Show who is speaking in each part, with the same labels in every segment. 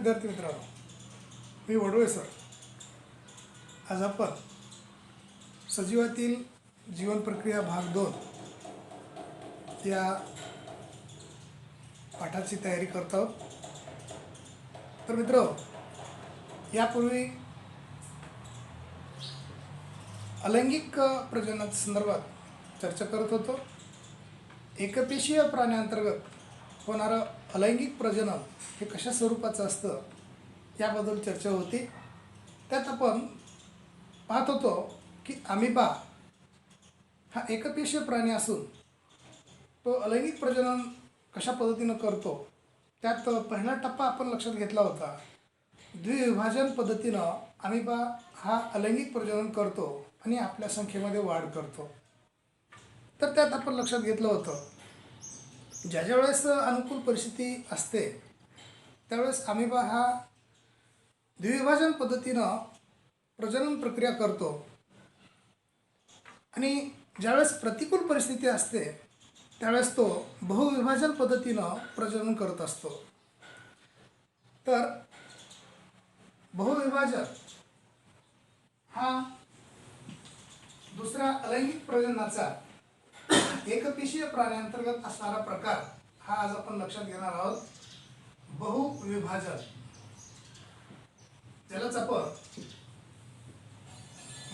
Speaker 1: विद्यार्थी मित्रांनो, मी वडवळे सर. आज आपण सजीवातील जीवन प्रक्रिया भाग 2 या पाठाची तयारी करत आहोत. तर मित्र, यापूर्वी अलैंगिक प्रजननाच्या संदर्भात चर्चा करत होतो. एकपेशीय प्राण्यांतर्गत होणारं अलैंगिक प्रजनन हे कशा स्वरूपाचं असतं याबद्दल चर्चा होती. त्यात आपण पाहत होतो की अमिबा हा एकपेशीय प्राणी असून तो अलैंगिक प्रजनन कशा पद्धतीनं करतो. त्यात पहिला टप्पा आपण लक्षात घेतला होता. द्विविभाजन पद्धतीनं अमिबा हा अलैंगिक प्रजनन करतो आणि आपल्या संख्येमध्ये वाढ करतो. तर त्यात आपण लक्षात घेतलं होतं, ज्या वेळेस अनुकूल परिस्थिती असते त्यावेळेस अमिबा हा द्विविभाजन पद्धतीनं प्रजनन प्रक्रिया करतो आणि ज्यावेळेस प्रतिकूल परिस्थिती असते त्यावेळेस तो बहुविभाजन पद्धतीनं प्रजनन करत असतो. तर बहुविभाजन हा दुसरा अलैंगिक प्रजननाचा एकपेशीय प्राण्यांतर्गत असणारा प्रकार हा आज आपण लक्षात घेणार आहोत. बहुविभाजन, ज्यालाच आपण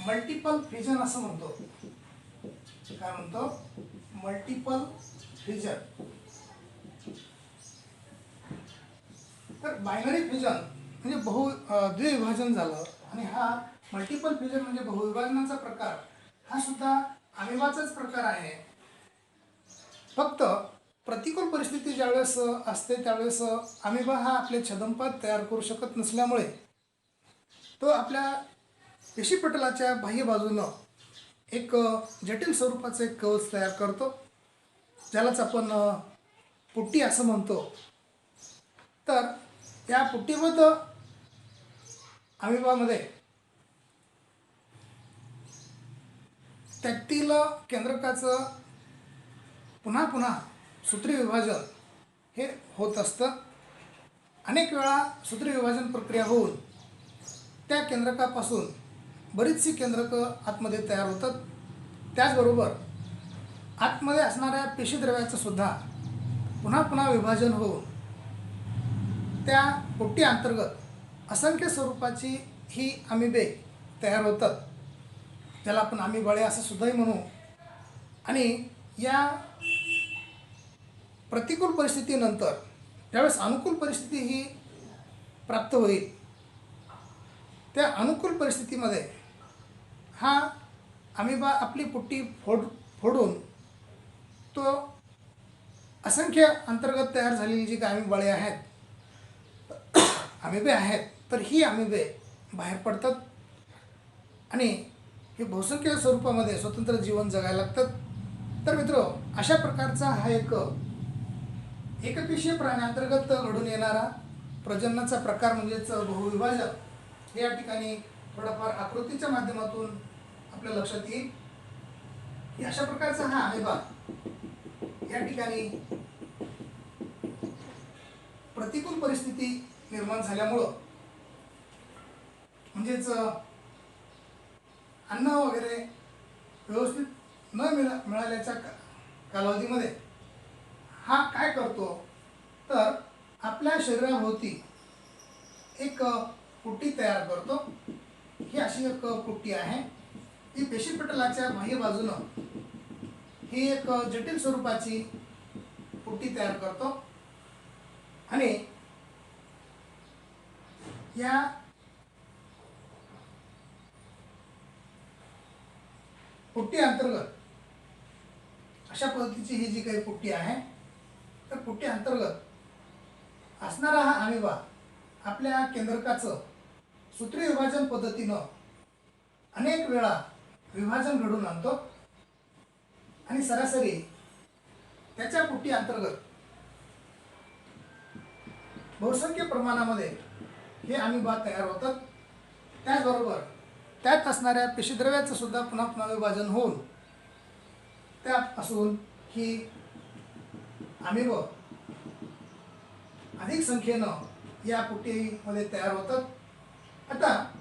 Speaker 1: मल्टिपल फिजन असं म्हणतो. काय म्हणतो? Multiple fission. तर बायनरी फिजन म्हणजे द्विविभाजन झालं आणि हा मल्टिपल फिजन म्हणजे बहुविभाजनाचा प्रकार हा सुद्धा अमिबाचाच प्रकार आहे. फक्त प्रतिकूल परिस्थिती ज्यावेळेस असते त्यावेळेस अमिबा हा आपले छद्मपाद तयार करू शकत नसल्यामुळे तो आपल्या पेशीपटलाच्या बाह्य बाजूनं एक जटिल स्वरूपाचं एक कवच तयार करतो, ज्यालाच आपण पुट्टी असं म्हणतो. तर या पुट्टीबद्ध अमिबामध्ये त्यातील केंद्रकाचं पुन्हा पुन्हा सूत्री विभाजन हे होत असतं. अनेक वेळा सूत्री विभाजन प्रक्रिया होऊन त्या केंद्रकापासून बरीचशी केंद्रकं आतमध्ये तयार होतात. त्याचबरोबर आतमध्ये असणाऱ्या पेशीद्रव्याचं सुद्धा पुन्हा पुन्हा विभाजन होऊन त्या पुट्टी अंतर्गत असंख्य स्वरूपाची ही अमिबे तयार होतात, ज्याला आपण अमिबाळे असं सुद्धाही म्हणू. आणि या प्रतिकूल परिस्थितीनंतर ज्यावेळेस अनुकूल परिस्थिती ही प्राप्त होईल त्या अनुकूल परिस्थितीमध्ये हा अमिबा आपली पुट्टी फोडून तो असंख्य अंतर्गत तयार झालेली जी काही अमिबाळे आहेत, अमिबे आहेत, तर ही अमिबे बाहेर पडतात आणि हे बहुसंख्य स्वरूपामध्ये स्वतंत्र जीवन जगायला लागतात. तर मित्र, अशा प्रकारचा हा एकपेशीय प्राण्यांतर्गत घडून येणारा प्रजननाचा प्रकार म्हणजेच बहुविभाजन या ठिकाणी थोडाफार आकृतीच्या माध्यमातून आपल्या लक्षात येईल. अशा प्रकारचा हा अमिबा या ठिकाणी प्रतिकूल परिस्थिती निर्माण झाल्यामुळं म्हणजेच अन्न वगैरे व्यवस्थित न मिळाल्याच्या कालावधीमध्ये हा काय करतो तर आपल्या शरीराभोवती एक पुट्टी तयार करतो. ही अशी एक पुट्टी आहे. ही पेशीपटलाच्या बाह्य बाजूनं ही एक जटिल स्वरूपाची पुट्टी तयार करतो आणि या पुट्टी अंतर्गत अशा पद्धतीची ही जी काही पुट्टी आहे तर पुट्टी अंतर्गत असणारा हा अमिबा आपल्या केंद्रकाचं सूत्री विभाजन पद्धतीनं अनेक वेळा विभाजन घडवून आणतो आणि सरासरी त्याच्या पुट्टी अंतर्गत बहुसंख्य प्रमाणामध्ये हे अमिबा तयार होतात. त्याचबरोबर त्यात असणाऱ्या पेशीद्रव्याचं सुद्धा पुन्हा पुन्हा विभाजन होऊन त्यापासून ही अमिबा अधिक संख्येनं या पुट्टीमध्ये तयार होतात. आता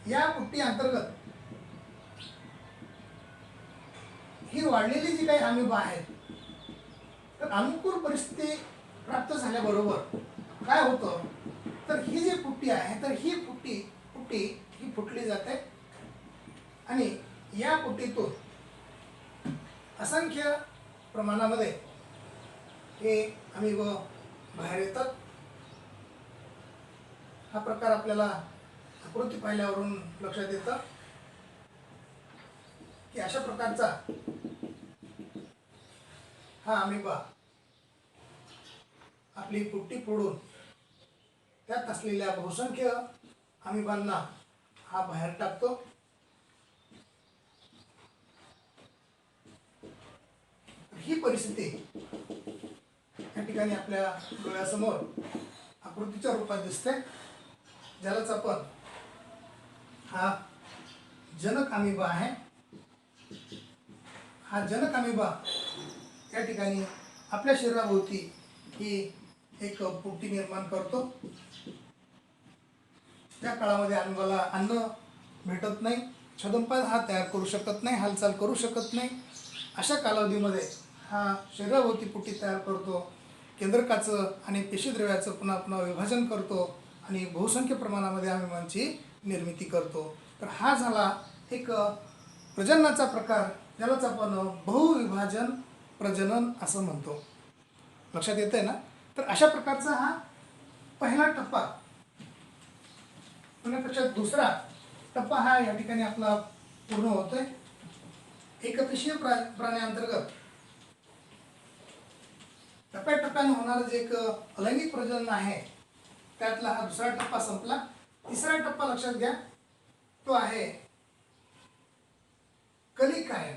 Speaker 1: या पुट्टी अंतर्गत ही वाढलेली जी काही अमिबा आहेत, तर अनुकूल परिस्थिती प्राप्त झाल्याबरोबर काय होतं, तर ही जी पुट्टी आहे, तर ही पुट्टी ही फुटली जाते आणि या पुट्टीतून असंख्य प्रमाणामध्ये हे अमिबा बाहेर येतात. हा प्रकार आपल्याला आकृती पाहिल्यावरून लक्षात येतं की अशा प्रकारचा हा अमिबा आपली पुट्टी फोडून त्यात असलेल्या बहुसंख्य अमिबांना हा बाहेर टाकतो. ही परिस्थिती या ठिकाणी आपल्या डोळ्यासमोर आकृतीच्या रूपात दिसते, ज्यालाच आपण हा जनक अमिबा आहे. हा जनक अमिबा या ठिकाणी आपल्या शरीराभोवती ही एक पुट्टी निर्माण करतो. त्या काळामध्ये अमिबाला अन्न भेटत नाही, छद्मपाद हा तयार करू शकत नाही, हालचाल करू शकत नाही. अशा कालावधीमध्ये हा शरीराभोवती पुट्टी तयार करतो, केंद्रकाचं आणि पेशीद्रव्याचं पुन्हा पुन्हा विभाजन करतो आणि बहुसंख्य प्रमाणामध्ये अमिबांची निर्मिती करतो. तर हा झाला एक प्रजननाचा प्रकार, ज्यालाच आपण बहुविभाजन प्रजनन असं म्हणतो. लक्षात येतंय ना? तर अशा प्रकारचा हा पहिला टप्पा, पुण्यापेक्षा दुसरा टप्पा हा या ठिकाणी आपला पूर्ण होतोय. एकपेशीय प्राण्याअंतर्गत टप्प्याटप्प्याने होणारं जे एक अलैंगिक प्रजनन आहे, त्यातला हा दुसरा टप्पा संपला. तिसरा टप्पा लक्षात घ्या, तो आहे कलिकायन.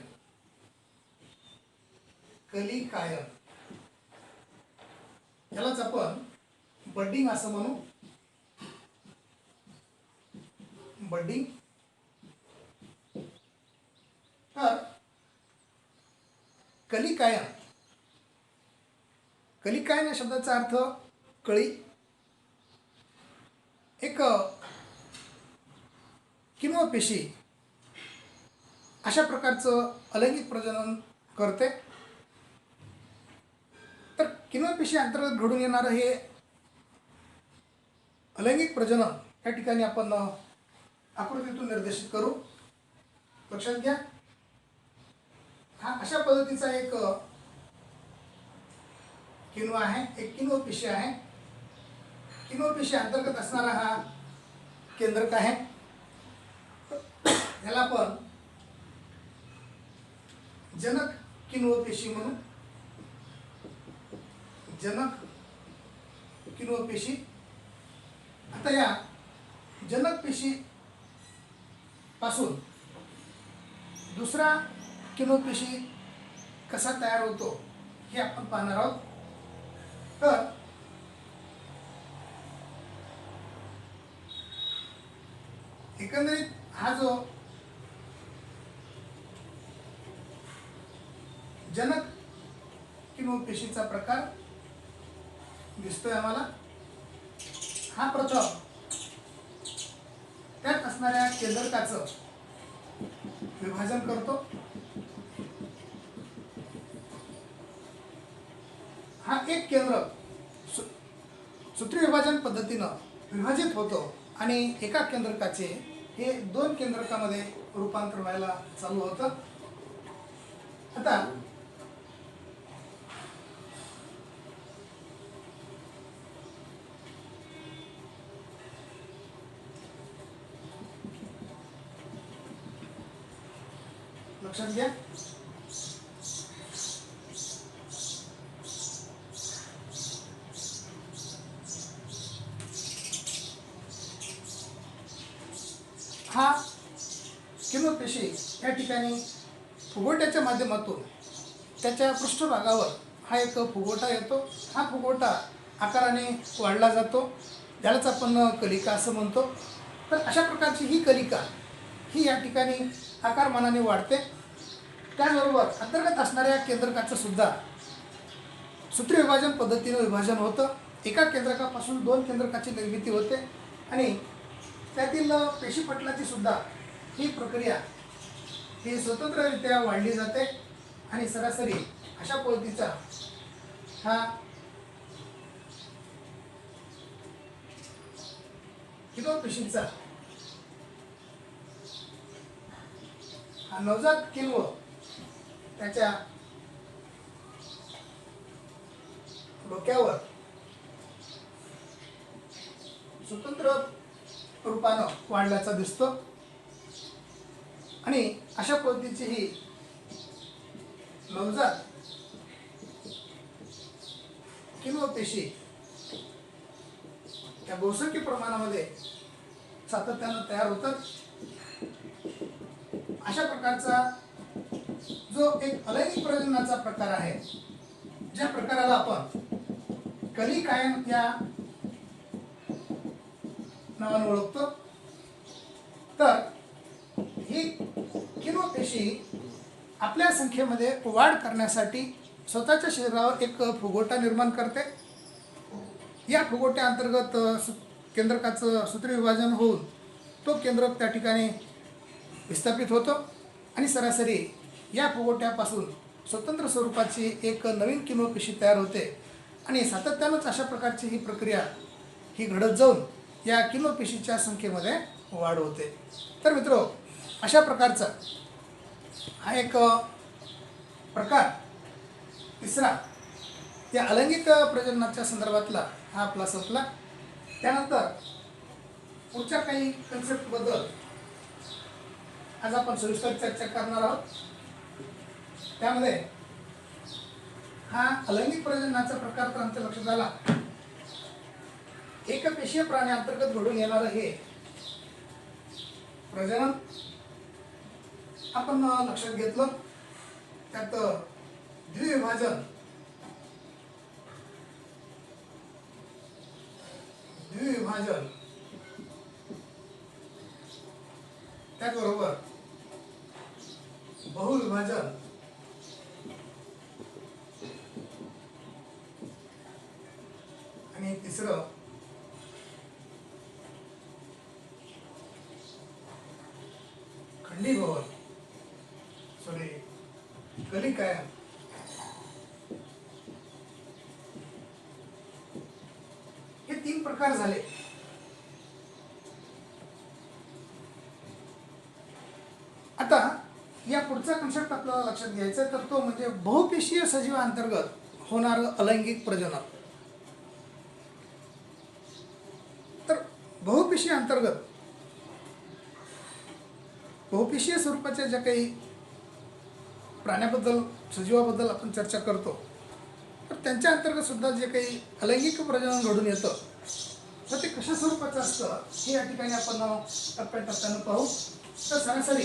Speaker 1: कलिकायन यालाच आपण बडिंग असं म्हणू. बडिंग. तर कलिकायन या शब्दाचा अर्थ कळी. एक किण्व पेशी अशा प्रकारचं अलैंगिक प्रजनन करते. तर किण्व पेशी अंतर्गत घडून येणारं हे अलैंगिक प्रजनन या ठिकाणी आपण आकृतीतून निर्देशित करू. लक्षात घ्या, हा अशा पद्धतीचा एक किण्व आहे, एक किण्व पेशी आहे. किण्व पेशी अंतर्गत असणारा हा केंद्रक आहे. याला आपण जनक किण्व पेशी म्हणू. जनक किण्व पेशी. आता या जनक पेशी पासून दुसरा किण्व पेशी कसा तयार होतो हे आपण पाहणार आहोत. तर एकंदरीत हा जो जनक किण्व पेशीचा प्रकार दिसतोय आम्हाला, हा प्रथम त्यात असणाऱ्या केंद्रकाचं विभाजन करतो. हा एक केंद्रक सूत्री विभाजन पद्धतीनं विभाजित होतो आणि एका केंद्रकाचे हे दोन केंद्रकामध्ये रूपांतर व्हायला चालू होतं. आता लक्षात घ्या, हा किण्व पेशी या ठिकाणी फुगवट्याच्या माध्यमातून त्याच्या पृष्ठभागावर हा एक फुगवटा येतो. हा फुगवटा आकाराने वाढला जातो, ज्यालाच आपण कलिका असं म्हणतो. तर अशा प्रकारची ही कलिका ही या ठिकाणी आकारमानाने वाढते. त्याचबरोबर अंतर्गत असणाऱ्या केंद्रकाचं सुद्धा सूत्री विभाजन पद्धतीने विभाजन होतं एका केंद्रकापासून 2 केंद्रकाची निर्मिती होते आणि त्यातील पेशीपटलाची सुद्धा ही प्रक्रिया ही स्वतंत्ररित्या वाढली जाते आणि सरासरी अशा पद्धतीचा हा किलो पेशींचा हा नवजात किण्व त्याच्या डोक्यावर स्वतंत्र रूपानं वाढल्याचा दिसतो आणि अशा पद्धतीची ही नवजात किण्व पेशी या बहुसंख्य प्रमाणामध्ये सातत्यानं तयार होतात. अशा प्रकारचा जो एक अलैंगिक प्रजननाचा प्रकार आहे, ज्या प्रकाराला आपण कली कायम या नावाने ओळखतो, तर ही किण्व पेशी आपल्या संख्येमध्ये वाढ करण्यासाठी स्वतःच्या शरीरावर एक फुगोटा निर्माण करते. या फुगोट्याअंतर्गत केंद्रकाचं सूत्रविभाजन होऊन तो केंद्रक त्या ठिकाणी विस्थापित होतो आणि सरासरी या फुगोट्यापासून स्वतंत्र स्वरूपाची एक नवीन किण्व पेशी तयार होते आणि सातत्यानंच अशा प्रकारची ही प्रक्रिया ही घडत जाऊन या किण्व पेशीच्या संख्येमध्ये वाढ होते. तर मित्रो, अशा प्रकारचा हा एक प्रकार तिसरा या अलैंगिक प्रजननाच्या संदर्भातला हा आपला संपला. त्यानंतर पुढच्या काही कन्सेप्टबद्दल आज आपण सविस्तर चर्चा करणार आहोत. त्यामध्ये हा अलैंगिक प्रजननाचा प्रकार तर आमच्या लक्षात आला. एकपेशीय प्राणी अंतर्गत घडून येणारं हे प्रजनन आपण लक्षात घेतलं. त्यात द्विविभाजन त्याचबरोबर बहुविभाजन आणि तिसरं खंडीभवन कली कायम. हे 3 प्रकार झाले. आता या पुढचा कन्सेप्ट आपल्याला लक्षात घ्यायचा आहे, तर तो म्हणजे बहुपेशीय सजीवांतर्गत होणारं अलैंगिक प्रजनन. तर बहुपेशीय स्वरूपाच्या ज्या काही प्राण्याबद्दल सजीवाबद्दल आपण चर्चा करतो, तर त्यांच्या अंतर्गत सुद्धा जे काही अलैंगिक प्रजनन घडून येतं, तर ते कशा स्वरूपाचं असतं हे या ठिकाणी आपण टप्प्याटप्प्यानं पाहू. तर सरासरी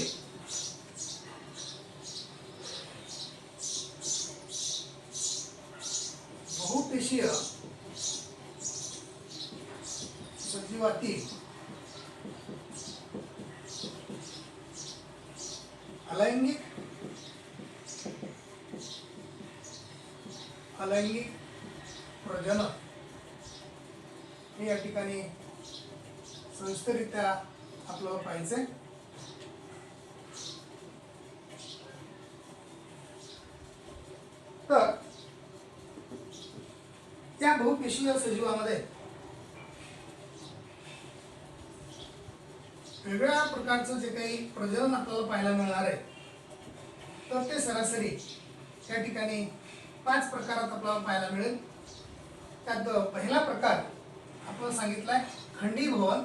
Speaker 1: बहुपेशीय सजीवातील अलैंगिक प्रजनन हे या ठिकाणी सविस्तररित्या आपल्याला पाहायचंय. तर त्या बहुपेशीय सजीवामध्ये वेगवेगळ्या प्रकारचं जे काही प्रजनन आपल्याला पाहायला मिळणार आहे, तर ते सरासरी त्या ठिकाणी 5 प्रकारात आपल्याला पाहायला मिळेल. त्यात पहिला प्रकार आपण सांगितलाय खंडीभवन.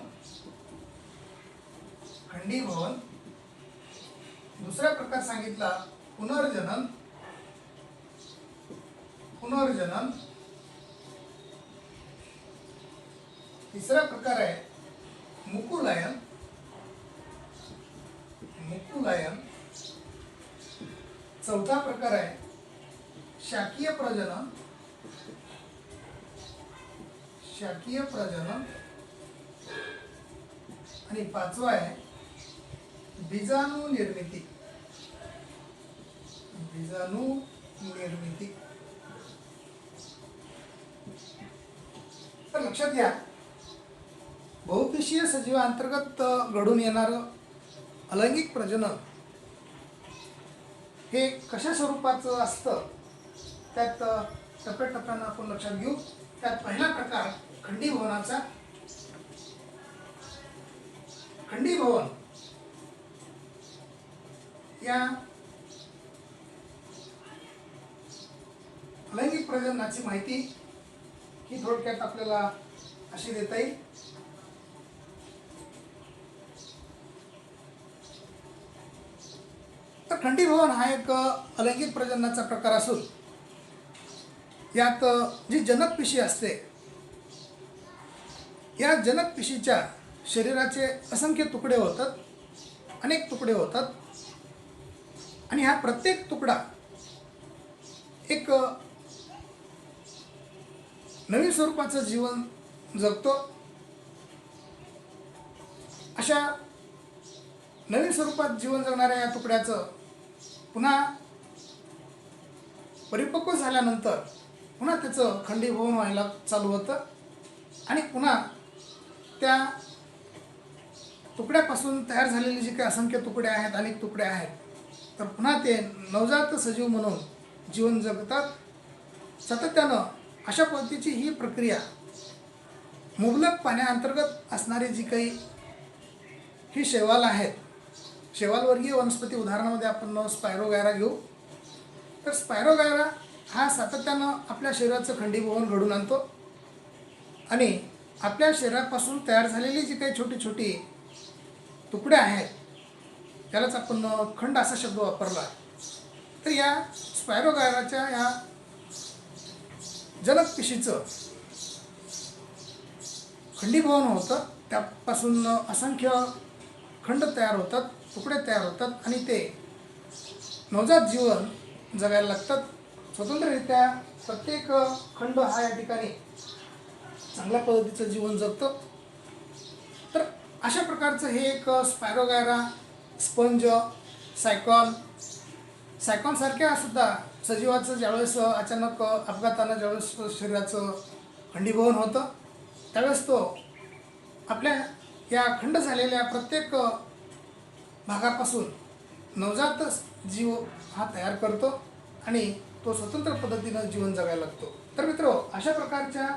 Speaker 1: दुसरा प्रकार सांगितला पुनर्जनन. तिसरा प्रकार आहे मुकुलायन. चौथा प्रकार आहे शाकीय प्रजनन. आणि 5वा आहे बीजाणू निर्मिती. तर लक्षात घ्या, बहुपेशीय सजीवांतर्गत घडून येणारं अलैंगिक प्रजनन हे कशा स्वरूपाचं असतं, त्यात टप्प्याटप्प्यानं आपण लक्षात घेऊ. त्यात पहिला प्रकार खंडीभवनाचा. खंडीभवन या अलैंगिक प्रजननाची माहिती ही थोडक्यात आपल्याला अशी देता येईल. तर खंडीभवन हा एक अलैंगिक प्रजननाचा प्रकार असून यात जी जनक पिशी असते, या जनक पिशीच्या शरीराचे असंख्य तुकडे होतात, अनेक तुकडे होतात, आणि हा प्रत्येक तुकडा एक नवीन स्वरूपाचं जीवन जगतो. अशा नवीन स्वरूपात जीवन जगणाऱ्या या तुकड्याचं पुन्हा परिपक्व झाल्यानंतर पुन्हा त्याचं खंडीभवन व्हायला चालू होतं आणि पुन्हा त्या तुकड्यापासून तयार झालेले जे काही असंख्य तुकडे आहेत, अनेक तुकडे आहेत, तर पुन्हा ते नवजात सजीव म्हणून जीवन जगतात. सातत्यानं अशा पद्धतीची ही प्रक्रिया मुबलक पाण्याअंतर्गत असणारी जी काही ही शैवाल आहेत, शैवालवर्गीय वनस्पती उदाहरणामध्ये आपण स्पायरोगायरा घेऊ. तर स्पायरोगायरा हा सातत्यानं आपल्या शरीराचं खंडीभवन घडून आणतो आणि आपल्या शरीरापासून तयार झालेली जी काही छोटी छोटी तुकडे आहेत, त्यालाच आपण खंड असा शब्द वापरला. तर या स्पायरोगायराच्या या जनक पिशीचं खंडीभवन होतं. त्यापासून असंख्य खंड तयार होतात, तुकडे तयार होतात आणि ते नवजात जीवन जगायला लागतात. स्वतंत्ररित्या प्रत्येक खंड हा या ठिकाणी चांगल्या पद्धतीचं जीवन जगतो. तर अशा प्रकारचं हे एक स्पायरोगायरा, स्पंज, सायकॉनसारख्या सुद्धा सजीवाचं ज्यावेळेस अचानक अपघातानं ज्यावेळेस शरीराचं खंडीभवन होतं, त्यावेळेस तो आपल्या या खंड झालेल्या प्रत्येक भागापासून नवजात जीव हा तयार करतो आणि तो स्वतंत्र पद्धतीनं जीवन जगायला लागतो. तर मित्र, अशा प्रकारच्या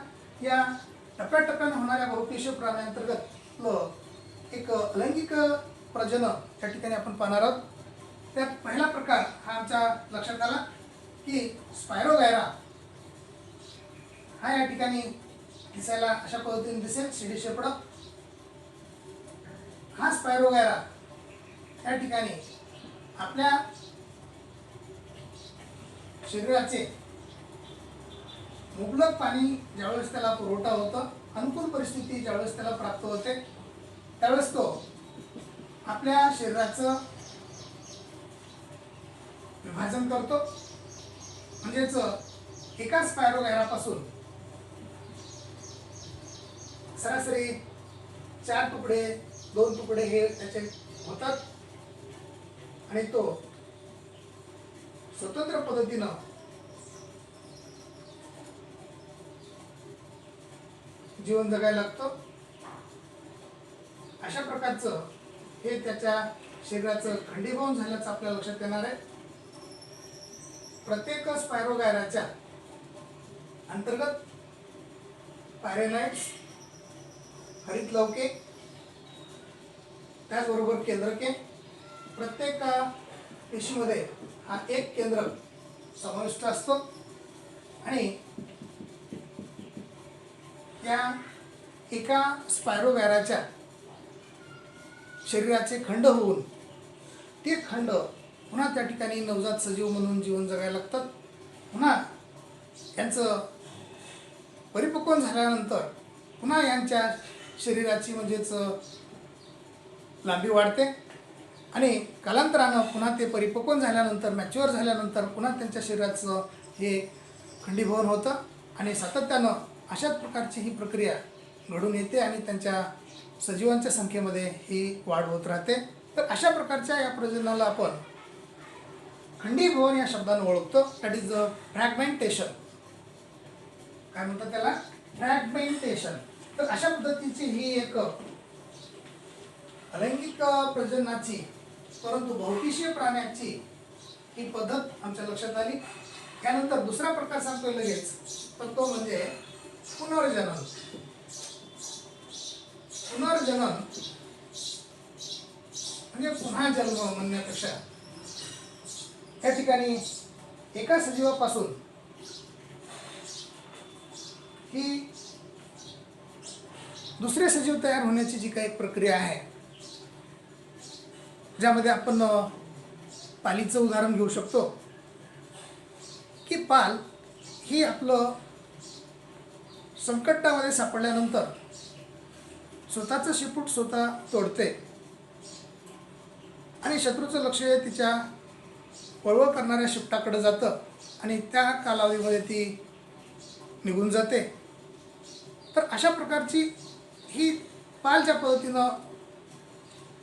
Speaker 1: या टप्प्याटप्प्यानं होणाऱ्या बहुपेशीय प्राण्यांतर्गत एक अलैंगिक प्रजनन या ठिकाणी आपण पाहणार आहोत. त्यात पहिला प्रकार हा आमच्या लक्षात आला की स्पायरोगायरा हा या ठिकाणी दिसायला अशा पद्धतीने दिसेल, शिडी शेपड. हा स्पायरोगायरा या ठिकाणी आपल्या शरीराचे मुबलक पाणी ज्यावेळेस त्याला पुरवठा होतं, अनुकूल परिस्थिती ज्यावेळेस त्याला प्राप्त होते, त्यावेळेस तो आपल्या शरीराचं विभाजन करतो. म्हणजेच एका स्पायरोगायरापासून सरासरी 4 तुकडे, 2 तुकडे हे त्याचे होतात आणि तो स्वतंत्र पद्धतीनं जीवन जगायला लागतो. अशा प्रकारचं हे त्याच्या शरीराचं खंडीभवन झाल्याचं आपल्या लक्षात येणार आहे. प्रत्येक स्पायरोगायराच्या अंतर्गत पायरेनाइट्स, हरितलवके, त्याचबरोबर केंद्रके, प्रत्येक पेशीमध्ये हा एक केंद्र समाविष्ट असतो आणि या एका स्पायरोगायराच्या शरीराचे खंड होऊन ते खंड पुन्हा त्या ठिकाणी नवजात सजीव म्हणून जीवन जगायला लागतात. पुन्हा यांचं परिपक्व झाल्यानंतर पुन्हा यांच्या शरीराची म्हणजेच लांबी वाढते आणि कालांतरानं पुन्हा ते परिपक्व झाल्यानंतर, मॅच्युअर झाल्यानंतर पुन्हा त्यांच्या शरीराचं हे खंडीभवन होतं आणि सातत्यानं अशाच प्रकारची ही प्रक्रिया घडून येते आणि त्यांच्या सजीवांच्या संख्येमध्ये ही वाढ होत राहते. तर अशा प्रकारच्या या प्रजननाला आपण खंडीभवन या शब्दाने ओळखतो. That is fragmentation. काय म्हणतात त्याला? फ्रॅगमेंटेशन. तर अशा पद्धतीची ही एक अलैंगिक प्रजननाची परंतु बहुपिशीय प्राण्याची ही पद्धत आमच्या लक्षात आली. त्यानंतर दुसरा प्रकार सांगतोय लगेच, तर तो म्हणजे पुनर्जनन. पुनर्जनन म्हणजे पुन्हा जन्म म्हणण्यापेक्षा या ठिकाणी एका सजीवापासून ही दुसरे सजीव तयार होण्याची जी काही प्रक्रिया आहे, ज्यामध्ये आपण पालीचं उदाहरण घेऊ शकतो की पाल ही आपलं संकटामध्ये सापडल्यानंतर स्वतःचं शेपूट स्वतः तोडते आणि शत्रूचं लक्ष तिच्या पळवळ करणाऱ्या शेपटाकडे जातं आणि त्या कालावधीमध्ये ती निघून जाते. तर अशा प्रकारची ही पाल ज्या पद्धतीनं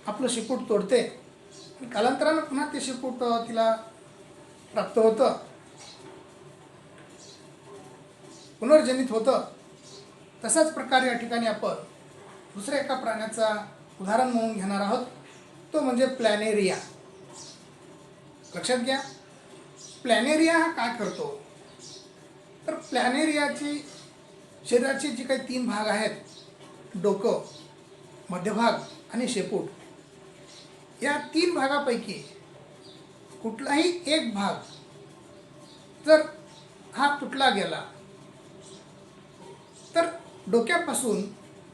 Speaker 1: आपलं शेपूट तोडते आणि कालांतरानं पुन्हा ते शेपूट तिला प्राप्त होतं, पुनर्जनित होतं, तसाच प्रकार या ठिकाणी आपण दुसऱ्या एका प्राण्याचा उदाहरण म्हणून घेणार आहोत. तो म्हणजे प्लॅनेरिया. लक्षात घ्या, प्लॅनेरिया हा काय करतो, तर प्लॅनेरियाची शरीराचे जे काही 3 भाग आहेत, डोकं, मध्यभाग आणि शेपूट, या 3 भागापैकी कुठलाही एक भाग जर हा तुटला गेला तर डोक्यापासून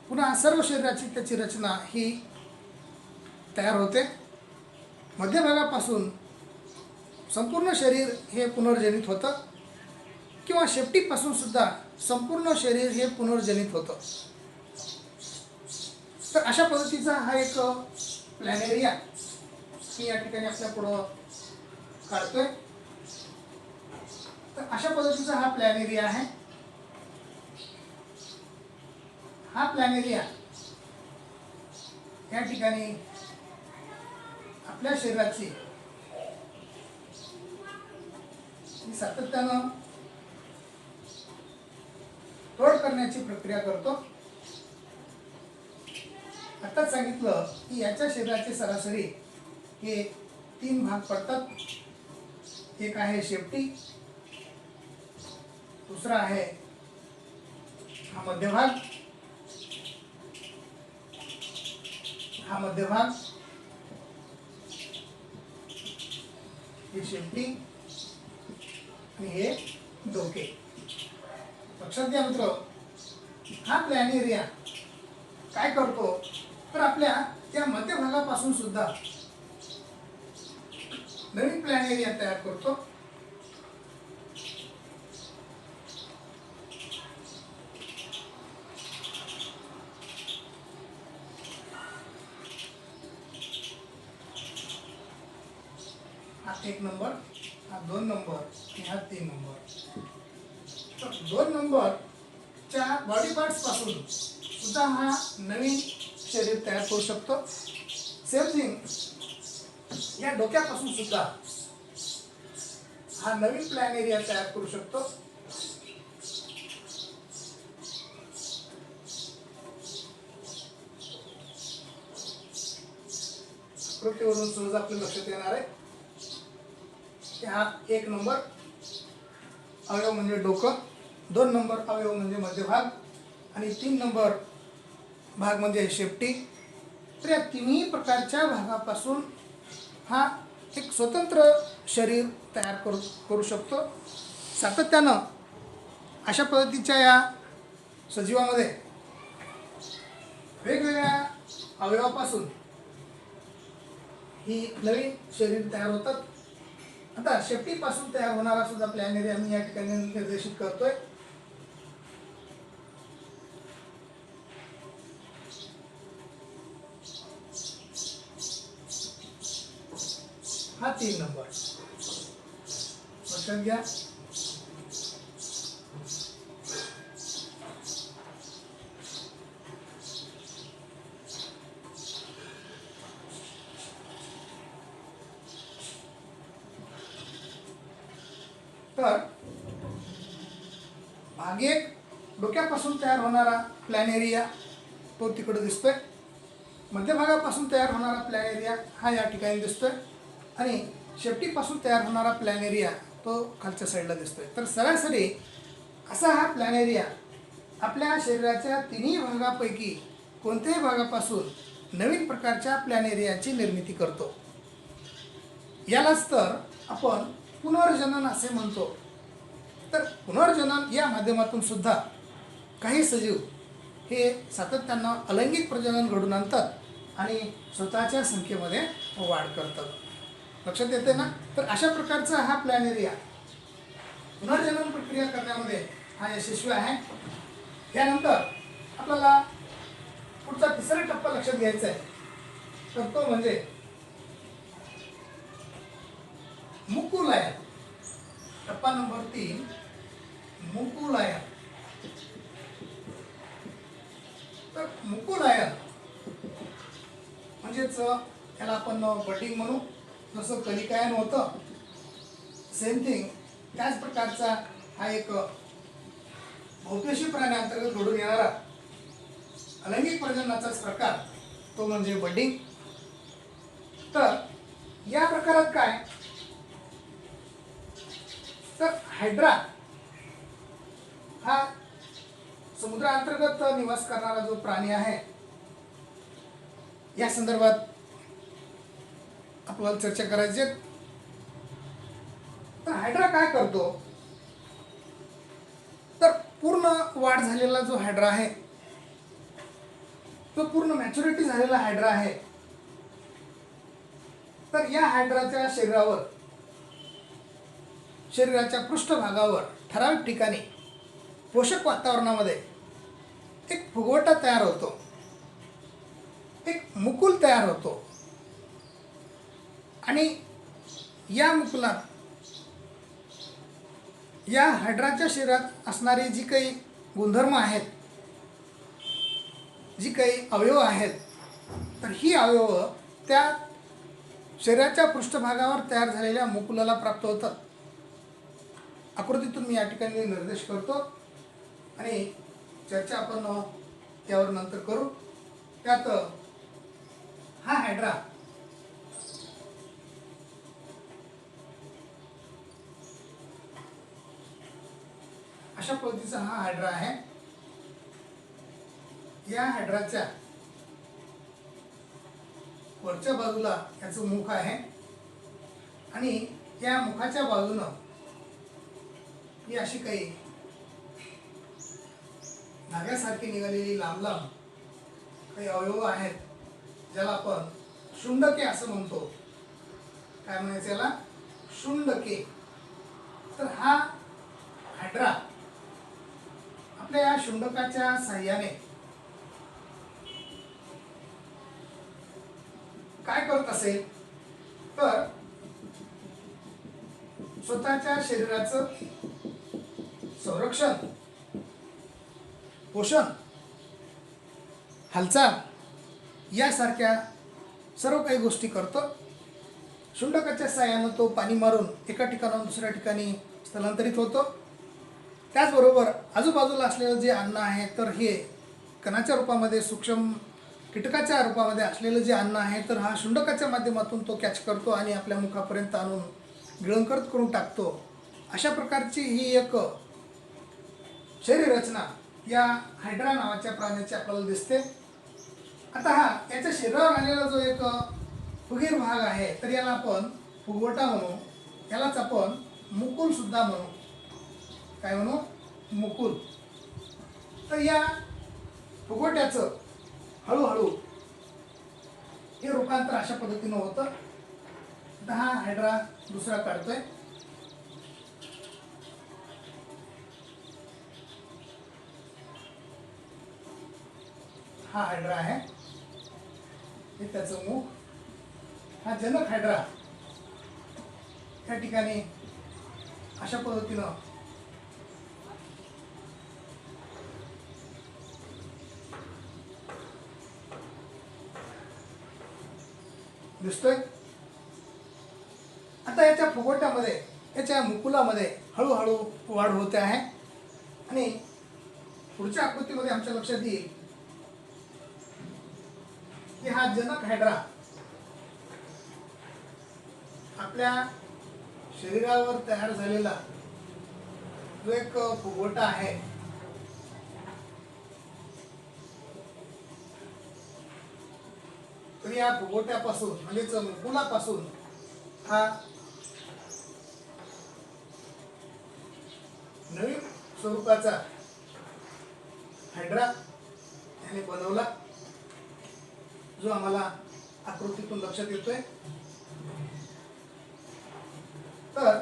Speaker 1: पुन्हा सर्व शरीराची त्याची रचना ही तयार होते. मध्यभागापासून संपूर्ण शरीर हे पुनर्जनित होतं किंवा शेपटीपासून सुद्धा संपूर्ण शरीर हे पुनर्जनित होतं. तर अशा पद्धतीचा हा एक प्लॅनेरिया मी या ठिकाणी आपल्या पुढं काढतोय. तर अशा पद्धतीचा हा प्लॅनेरिया आहे. हा प्लॅनेरिया या ठिकाणी आपल्या शरीराची सातत्यानं तोड करण्याची प्रक्रिया करतो. आताच सांगितलं की याच्या शरीराचे सरासरी हे 3 भाग पडतात. एक आहे शेपटी, दुसरा आहे हा मध्यभाग, हा मध्यभाग, ही शेपटी आणि हे डोके. लक्षात घ्या मित्र, हा प्लॅनेरिया काय करतो, तर आपल्या त्या मध्यभागापासून सुद्धा नवीन प्लॅनेरिया तयार करतो. हा 1 नंबर, हा 2 नंबर आणि हा 3 नंबर. तर 2 नंबरच्या बॉडी पार्ट्स पासून सुद्धा हा नवीन शरीर तयार करू शकतो. सेम थिंग या डोक्यापासून सुद्धा हा नवीन प्लॅनेरिया तयार करू शकतो. आकृतीवरून सहज आपल्या लक्षात येणार आहे की हा 1 नंबर अवयव म्हणजे डोकं, 2 नंबर अवयव म्हणजे मध्यभाग आणि 3 नंबर भाग म्हणजे शेपटी. तर या तिन्ही प्रकारच्या भागापासून हा एक स्वतंत्र शरीर तयार करू शकतो. सातत्यानं अशा पद्धतीच्या या सजीवामध्ये वेगवेगळ्या अवयवापासून ही नवीन शरीर तयार होतात. आता शेपटीपासून तयार होणारा सुद्धा प्लॅनेरिया मी या ठिकाणी निर्देशित करतोय. हा 3 नंबर. लक्षात घ्या, तर भाग 1 डोक्यापासून तयार होणारा प्लॅन एरिया तो तिकडे दिसतोय, मध्यभागापासून तयार होणारा प्लॅन एरिया हा या ठिकाणी दिसतोय आणि शेपटीपासून तयार होणारा प्लॅन एरिया तो खालच्या साईडला दिसतोय. तर सरासरी असा हा प्लॅन एरिया आपल्या शरीराच्या तिन्ही भागापैकी कोणत्याही भागापासून नवीन प्रकारच्या प्लॅन एरियाची निर्मिती करतो. यालाच तर आपण पुनर्जनन असे म्हणतो. तर पुनर्जनन या माध्यमातून सुद्धा काही सजीव हे सातत्यानं अलैंगिक प्रजनन घडवून आणतात आणि स्वतःच्या संख्येमध्ये वाढ करतात. लक्षात येते ना? तर अशा प्रकारचा हा प्लॅन एरिया पुनर्जनन प्रक्रिया करण्यामध्ये हा यशस्वी आहे. यानंतर आपल्याला पुढचा तिसरा टप्पा लक्षात घ्यायचा आहे, तर तो म्हणजे मुकुलायन. टप्पा नंबर 3 मुकुलायन. तर मुकुलायन म्हणजेच याला आपण बडिंग म्हणू, जसं कलिकायन होतं सेम थिंग त्याच प्रकारचा हा एक बहुपेशी प्राण्यांतर्गत घडून येणारा अलैंगिक प्रजननाचाच प्रकार तो म्हणजे बडिंग. तर या प्रकारात काय, तर हायड्रा हा समुद्रांतर्गत निवास करणारा जो प्राणी आहे या संदर्भात आपल्याला चर्चा करायची आहे. तर हायड्रा काय करतो, तर पूर्ण वाढ झालेला जो हायड्रा आहे, तो पूर्ण मॅच्युरिटी झालेला हायड्रा आहे, तर या हायड्राच्या शरीराच्या पृष्ठभागावर ठराविक ठिकाणी पोषक वातावरणामध्ये एक फुगवटा तयार होतो, एक मुकुल तयार होतो आणि या मुकुलात या हायड्राच्या शरीरात असणारी जी काही गुणधर्म आहेत, जी काही अवयव आहेत, तर ही अवयव त्या शरीराच्या पृष्ठभागावर तयार झालेल्या मुकुलाला प्राप्त होतात. आकृतीतून मी या ठिकाणी निर्देश करतो आणि चर्चा आपण यावर नंतर करू. त्यात हा हायड्रा अशा पद्धतीचा हा हायड्रा आहे. या हायड्राच्या वरच्या बाजूला याचं मुख आहे आणि या मुखाच्या बाजूनं ही अशी काही धाग्यासारखी निघालेली लांब लांब काही अवयव आहेत, ज्याला आपण शुंडके असं म्हणतो. काय म्हणायचं याला? शुंडके. तर हा हायड्रा आपल्या या शुंडकाच्या साह्याने काय करत असेल, तर स्वतःच्या शरीराचं संरक्षण, पोषण, हालचाल यासारख्या सर्व काही गोष्टी करतो. शुंडकाच्या साह्यानं तो पाणी मारून एका ठिकाणाहून दुसऱ्या ठिकाणी स्थलांतरित होतो. त्याचबरोबर आजूबाजूला असलेलं जे अन्न आहे, तर हे कणाच्या रूपामध्ये, सूक्ष्म कीटकाच्या रूपामध्ये असलेलं जे अन्न आहे, तर हा शुंडकाच्या माध्यमातून तो कॅच करतो आणि आपल्या मुखापर्यंत आणून गिळंकृत करून टाकतो. अशा प्रकारची ही एक शरीर रचना या हायड्रा नावाच्या प्राण्याची आपल्याला दिसते. आता हा याच्या शरीरावर आलेला जो एक फुगीर भाग आहे, तर याला आपण फुगवटा म्हणू, यालाच आपण मुकुल सुद्धा म्हणू. काय म्हणू? मुकुल. तर या फुगवट्याचं हळूहळू हे रूपांतर अशा पद्धतीनं होतं. आता हा हायड्रा दुसरा काढतोय. हा हायड्रा आहे, हे त्याचं मुख. हा जनक हायड्रा या ठिकाणी अशा पद्धतीनं दिसतोय. आता याच्या फुगवट्यामध्ये, याच्या मुकुलामध्ये हळूहळू वाढ होते आहे आणि पुढच्या आकृतीमध्ये आमच्या लक्षात येईल की हा जनक हायड्रा आपल्या शरीरावर तयार झालेला जो एक फुगवटा आहे, तर या फुगवट्यापासून म्हणजेच मुकुलापासून हा नवीन स्वरूपाचा हायड्रा याने बनवला, जो आम्हाला आकृतीतून लक्षात येतोय. तर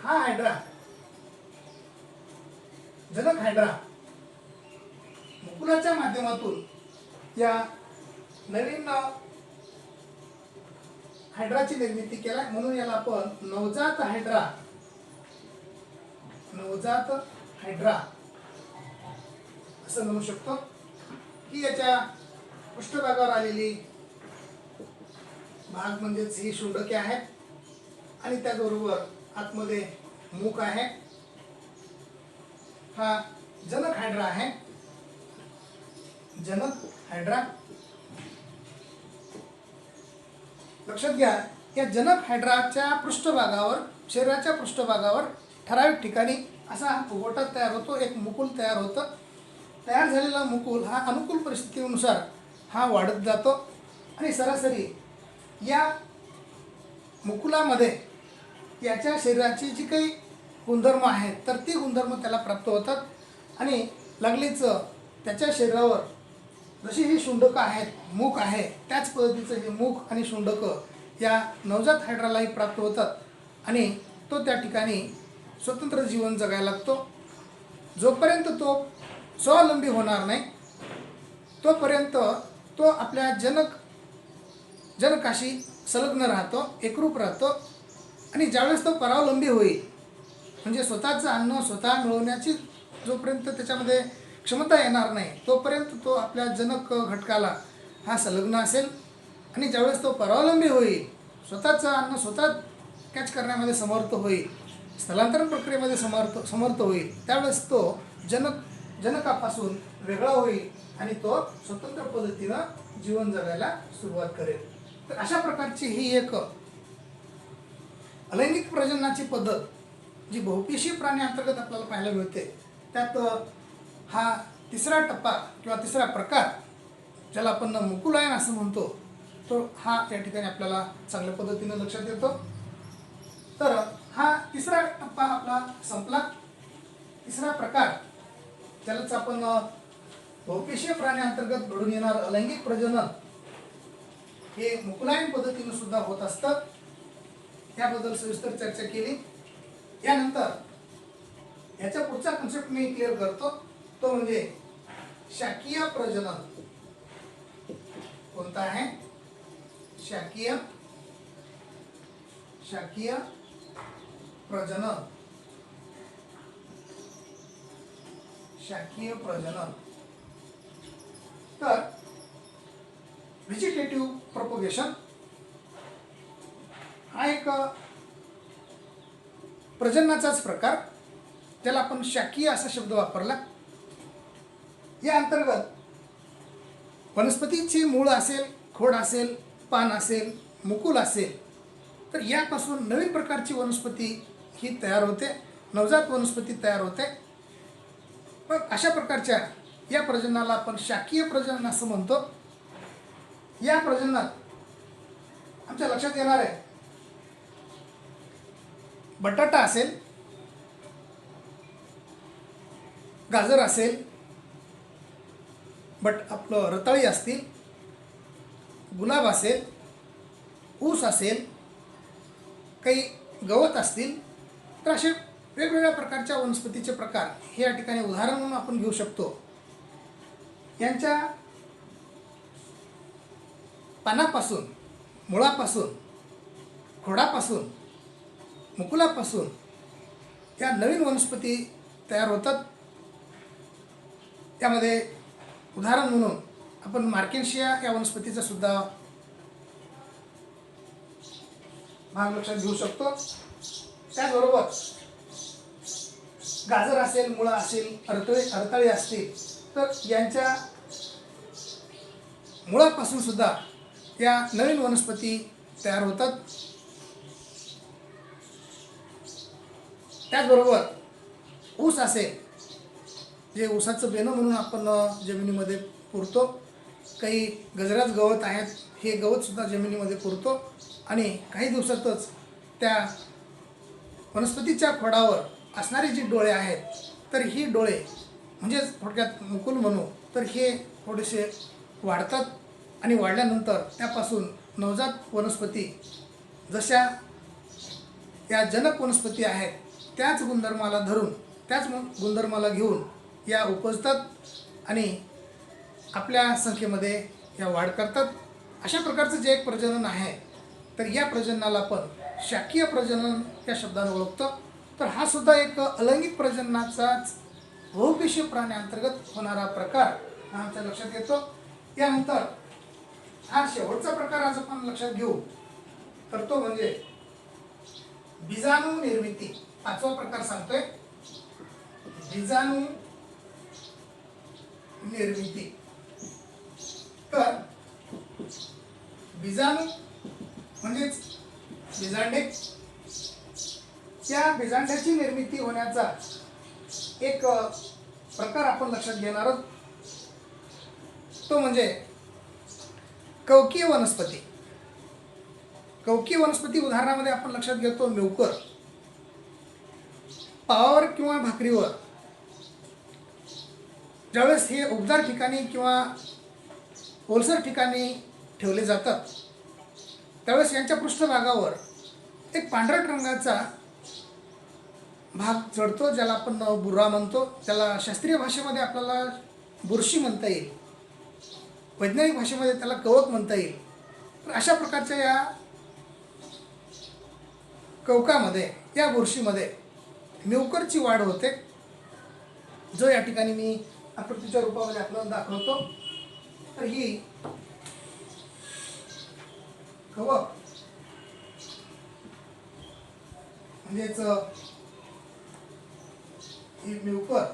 Speaker 1: हा हायड्रा, जनक हायड्रा, मुकुलाच्या माध्यमातून या नवीन हायड्राची निर्मिती केला, म्हणून याला आपण नवजात हायड्रा असं म्हणू शकतो. की याच्या पृष्ठभागावर आलेली भाग म्हणजेच ही शुंडके आहेत आणि त्याचबरोबर आतमध्ये मुख आहे. हा जनक हायड्रा आहे. जनक हायड्रा, लक्षात घ्या, या जनक हायड्राच्या पृष्ठभागावर, शरीराच्या पृष्ठभागावर ठराविक ठिकाणी असा हा फुगवटा तयार होतो, एक मुकुल तयार होतं. तयार झालेला मुकुल हा अनुकूल परिस्थितीनुसार हा वाढत जातो आणि सरासरी या मुकुलामध्ये याच्या शरीराची जी काही गुणधर्म आहेत तर ती गुणधर्म त्याला प्राप्त होतात आणि लागलीच त्याच्या शरीरावर जशी ही शुंडकं आहेत, मुख आहे, त्याच पद्धतीचं हे मुख आणि शुंडकं या नवजात हायड्रालाही प्राप्त होतात आणि तो त्या ठिकाणी स्वतंत्र जीवन जगायला लागतो. जोपर्यंत तो स्वावलंबी होणार नाही तोपर्यंत तो आपल्या जनकाशी संलग्न राहतो, एकरूप राहतो आणि ज्यावेळेस तो परावलंबी होईल, म्हणजे स्वतःचं अन्न स्वतः मिळवण्याची जोपर्यंत त्याच्यामध्ये क्षमता येणार नाही तोपर्यंत तो आपल्या जनक घटकाला हा संलग्न असेल आणि ज्यावेळेस तो परावलंबी होईल, स्वतःचं अन्न स्वतः कॅच करण्यामध्ये समर्थ होईल, स्थलांतरण प्रक्रियेमध्ये समर्थ होईल, त्यावेळेस तो जनकापासून वेगळा होईल आणि तो स्वतंत्र पद्धतीनं जीवन जगायला सुरुवात करेल. तर अशा प्रकारची ही एक अलैंगिक प्रजननाची पद्धत जी बहुपेशीय प्राणी अंतर्गत आपल्याला पाहायला मिळते, त्यात हा तिसरा टप्पा किंवा तिसरा प्रकार, ज्याला आपण मुकुलायन असं म्हणतो, तो हा या ठिकाणी आपल्याला चांगल्या पद्धतीने लक्षात येतो. तर हा तिसरा टप्पा आपला संपला. तिसरा प्रकार, त्यालाच आपण बहुपेशीय प्राणी अंतर्गत घडून येणार अलैंगिक प्रजनन हे मुकुलायन पद्धतीने सुद्धा होत असतं, त्याबद्दल सविस्तर चर्चा केली. यानंतर याचा पुढचा कन्सेप्ट मी क्लिअर करतो, तो म्हणजे शाकीय प्रजनन. कोणता आहे? शाकीय प्रजनन. शाकीय प्रजनन. तर व्हेजिटेटिव्ह प्रोपगेशन हा एक प्रजननाचाच प्रकार, त्याला आपण शाकीय असा शब्द वापरला. या अंतर्गत वनस्पतीचे मूळ असेल, खोड असेल, पान असेल, मुकुल असेल, तर यापासून नवीन प्रकारची वनस्पती ही तयार होते, नवजात वनस्पती तयार होते. मग अशा प्रकारच्या या प्रजननाला आपण शाकीय प्रजनन असं म्हणतो. या प्रजननात आमच्या लक्षात येणार आहे, बटाटा असेल, गाजर असेल, आपलं रताळी असतील, गुलाब असेल, ऊस असेल, काही गवत असतील, तर असे वेगवेगळ्या प्रकारच्या वनस्पतीचे प्रकार हे या ठिकाणी उदाहरण म्हणून आपण घेऊ शकतो. यांच्या पानापासून, मुळापासून, खोडापासून, मुकुलापासून या नवीन वनस्पती तयार होतात. त्यामध्ये उदाहरण म्हणून आपण मार्केन्शिया या वनस्पतीचा सुद्धा भाग लक्षात घेऊ शकतो. त्याचबरोबर गाजर असेल, मुळा असेल, रताळे असतील, तर यांच्या मुळापासून सुद्धा या नवीन वनस्पती तयार होतात. त्याचबरोबर ऊस असेल, जे ऊसाचं बेणं म्हणून आपण जमिनीमध्ये पुरतो, काही गजराज गवत आहेत, हे गवतसुद्धा जमिनीमध्ये पुरतो आणि काही दिवसातच त्या वनस्पतीच्या खोडावर असणारे जे डोळे आहेत, तर ही डोळे म्हणजेच थोडक्यात मुकुल म्हणू तर हे थोडेसे वाढतात आणि वाढल्यानंतर त्यापासून नवजात वनस्पती जशा या जनक वनस्पती आहेत त्याच गुणधर्माला धरून, त्याच गुणधर्माला घेऊन या उपजतात आणि आपल्या संख्येमध्ये या वाढ करतात. अशा प्रकारचं जे एक प्रजनन आहे, तर या प्रजननाला आपण शाकीय प्रजनन या शब्दाने ओळखतो. तर हा सुद्धा एक अलैंगिक प्रजननाचाच बहुपेशीय प्राण्यांतर्गत होणारा प्रकार हा आमच्या लक्षात येतो. यानंतर हा शेवटचा प्रकार आज आपण लक्षात घेऊ, तर तो म्हणजे बीजाणू निर्मिती. पाचवा प्रकार सांगतोय बीजाणू निर्मिती. तर बीजाणू म्हणजेच बीजांडे, या बीजांड्याची निर्मिती होण्याचा एक प्रकार आपण लक्षात घेणार आहोत, तो म्हणजे कवकीय वनस्पती. कवकीय वनस्पती उदाहरणामध्ये आपण लक्षात घेतो म्युकर. पावावर किंवा भाकरीवर ज्यावेळेस हे उबदार ठिकाणी किंवा ओलसर ठिकाणी ठेवले जातात, त्यावेळेस यांच्या पृष्ठभागावर एक पांढरट रंगाचा भाग चढतो, ज्याला आपण बुर्रा म्हणतो. त्याला शास्त्रीय भाषेमध्ये आपल्याला बुरशी म्हणता येईल, वैज्ञानिक भाषेमध्ये त्याला कवक म्हणता येईल. तर अशा प्रकारच्या या कवकामध्ये, या बुरशीमध्ये म्युकरची वाढ होते, जो या ठिकाणी मी आकृतीच्या रूपामध्ये आपल्याला दाखवतो. तर ही कवक म्हणजेच ही म्युकर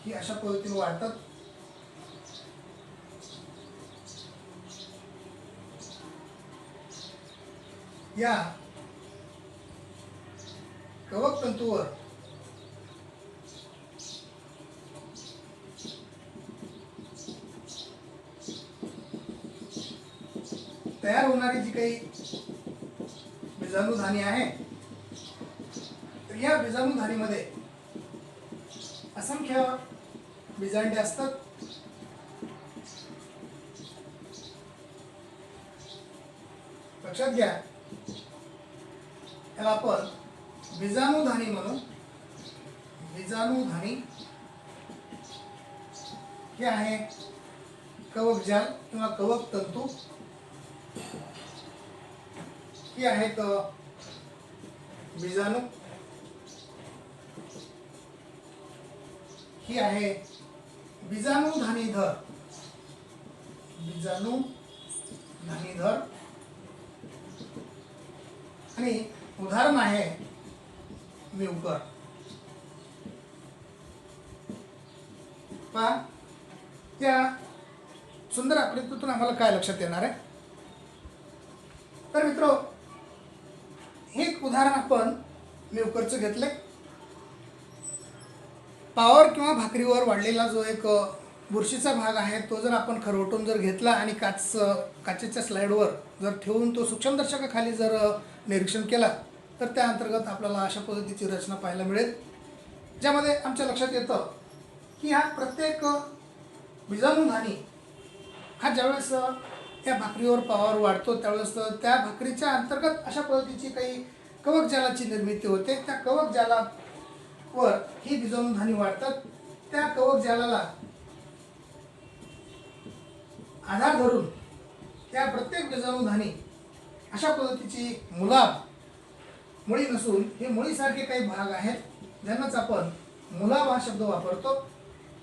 Speaker 1: ही अशा पद्धतीने वाढतात. या कवक तंतूवर तयार होणारी जी काही बीजाणुधानी आहे, तर या बीजाणुधानीमध्ये असंख्य बीजांडे असतात. लक्षात घ्या, याला आपण बीजाणुधानी म्हणू. बीजाणुधानी हे आहे कवकजाल किंवा कवक तंतू. ही आहेत बीजाणू. ही आहे बीजाणुधानीधर. बीजाणुधानीधर आणि उदाहरण आहे म्युकर. पहा, त्या सुंदर आकृतीतून आम्हाला काय लक्षात येणार आहे, तर मित्रो, हे एक उदाहरण आपण म्युकरचं घेतलंय. पावावर किंवा भाकरीवर वाढलेला जो एक बुरशीचा भाग आहे, तो जर आपण खरवटून जर घेतला आणि काचेच्या स्लाइडवर जर ठेवून तो सूक्ष्मदर्शकाखाली जर निरीक्षण केला, तर त्या अंतर्गत आपल्याला अशा पद्धतीची रचना पाहायला मिळेल, ज्यामध्ये आमच्या लक्षात येतं की हा प्रत्येक बीजाणुधानी हा ज्यावेळेस या भाकरीवर पावावर वाढतो, त्यावेळेस त्या भाकरीच्या अंतर्गत अशा पद्धतीची काही कवकजालाची निर्मिती होते. त्या कवकजालावर ही बीजाणुधानी वाढतात. त्या कवकजालाला आधार धरून त्या प्रत्येक बीजाणुधानी अशा पद्धतीची मुलाब, मुळी नसून हे मुळीसारखे काही भाग आहेत, ज्यांनाच आपण मुलाब हा शब्द वापरतो.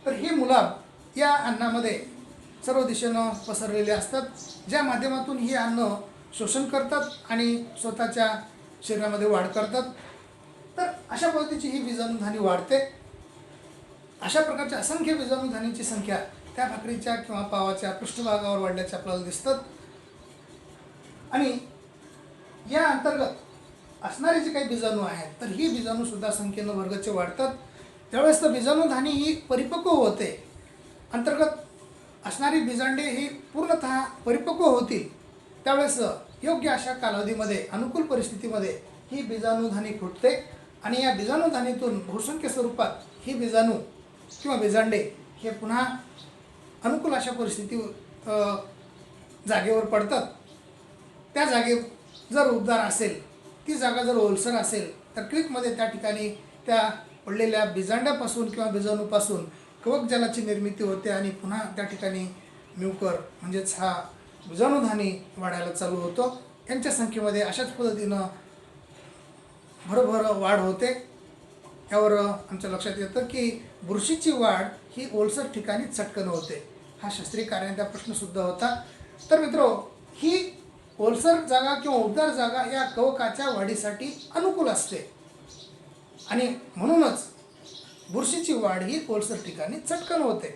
Speaker 1: तर हे मुलाब या अन्नामध्ये सर्व दिशेनं पसरलेले असतात, ज्या माध्यमातून ही अन्न शोषण करतात आणि स्वतःच्या शरीरामध्ये वाढ करतात. तर अशा पद्धतीची ही बीजाणूधानी वाढते. अशा प्रकारच्या असंख्य बीजाणूधानीची संख्या त्या भाकरीच्या किंवा पावाच्या पृष्ठभागावर वाढल्याचे आपल्याला दिसतात. आणि या अंतर्गत असणारे जे काही बीजाणू आहेत, तर ही बीजाणू सुद्धा संख्येनं वर्गचे वाढतात. त्यावेळेस तर बीजाणूधानी ही परिपक्व होते. अंतर्गत असणारी बीजांडे ही पूर्णतः परिपक्व होतील त्यावेळेस योग्य अशा कालावधीमध्ये अनुकूल परिस्थितीमध्ये ही बीजाणूधानी फुटते आणि या बीजाणूधानीतून बहुसंख्य स्वरूपात ही बीजाणू किंवा बीजांडे हे पुन्हा अनुकूल अशा परिस्थिती जागेवर पडतात. त्या जागे जर उबदार असेल, ती जागा जर ओलसर असेल, तर क्लिकमध्ये त्या ठिकाणी त्या पडलेल्या बीजांड्यापासून किंवा बीजाणूपासून कवकजालाची निर्मिती होते आणि पुन्हा त्या ठिकाणी म्युकर म्हणजेच हा बीजाणूधानी वाढायला चालू होतो. यांच्या संख्येमध्ये अशाच पद्धतीनं भरभर वाढ होते. यावर आमच्या लक्षात येतं की बुरशीची वाढ ही ओलसर ठिकाणी चटकन होते. हा शास्त्रीय कार्याचा प्रश्नसुद्धा होता. तर मित्रो, ही ओलसर जागा किंवा उबदार जागा या कवकाच्या वाढीसाठी अनुकूल असते आणि म्हणूनच बुरशीची वाढ ही ओलसर ठिकाणी चटकन होते.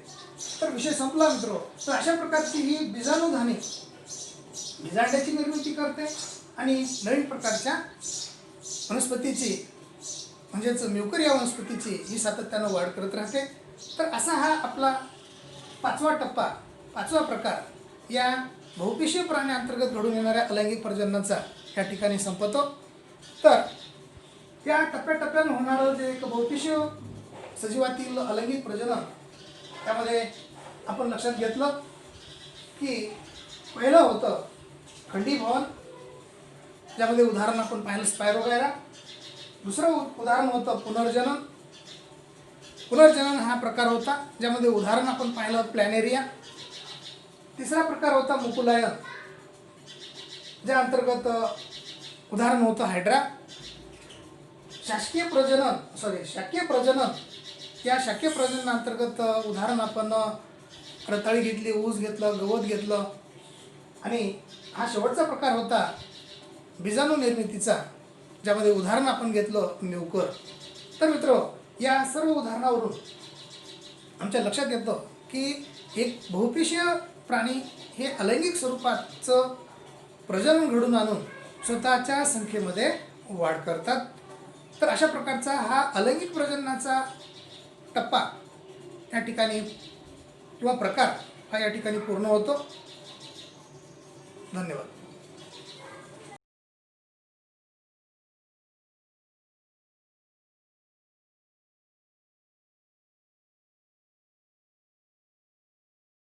Speaker 1: तर विषय संपला मित्रो. तर अशा प्रकारची ही बीजाणूधानी बीजांड्याची निर्मिती करते आणि नवीन प्रकारच्या वनस्पतीची म्हणजेच म्युकर या वनस्पतीची ही सातत्यानं वाढ करत राहते. तर असा हा आपला पाचवा टप्पा, पाचवा प्रकार या बहुपेशीय प्राण्याअंतर्गत घडून येणाऱ्या अलैंगिक प्रजननाचा या ठिकाणी संपतो. तर या टप्प्याटप्प्यानं होणारं जे एक बहुपेशीय सजीवातील अलैंगिक प्रजनन, त्यामध्ये आपण लक्षात घेतलं की पहिलं होतं खंडीभवन, ज्यामध्ये उदाहरण आपण पाहिलं स्पायरोगैरा. दुसरं उदाहरण होतं पुनर्जनन. पुनर्जनन हा प्रकार होता, ज्यामध्ये उदाहरण आपण पाहिलं प्लॅनेरिया. तिसरा प्रकार होता मुकुलायन, ज्या अंतर्गत उदाहरण होतं हायड्रा. शाकीय प्रजनन, या शाकीय प्रजननांतर्गत उदाहरण आपण रताळी घेतली, ऊस घेतलं, गवत घेतलं. आणि हा शेवटचा प्रकार होता बीजाणू निर्मितीचा, ज्यामध्ये उदाहरण आपण घेतलं म्युकर. तर मित्र, या सर्व उदाहरणावरून आमच्या लक्षात येतं की एक बहुपेशीय प्राणी हे अलैंगिक स्वरूपाचं प्रजनन घडून आणून स्वतःच्या संख्येमध्ये वाढ करतात. तर अशा प्रकारचा हा अलैंगिक प्रजननाचा टप्पा या ठिकाणी किंवा प्रकार हा या ठिकाणी पूर्ण होतो. धन्यवाद.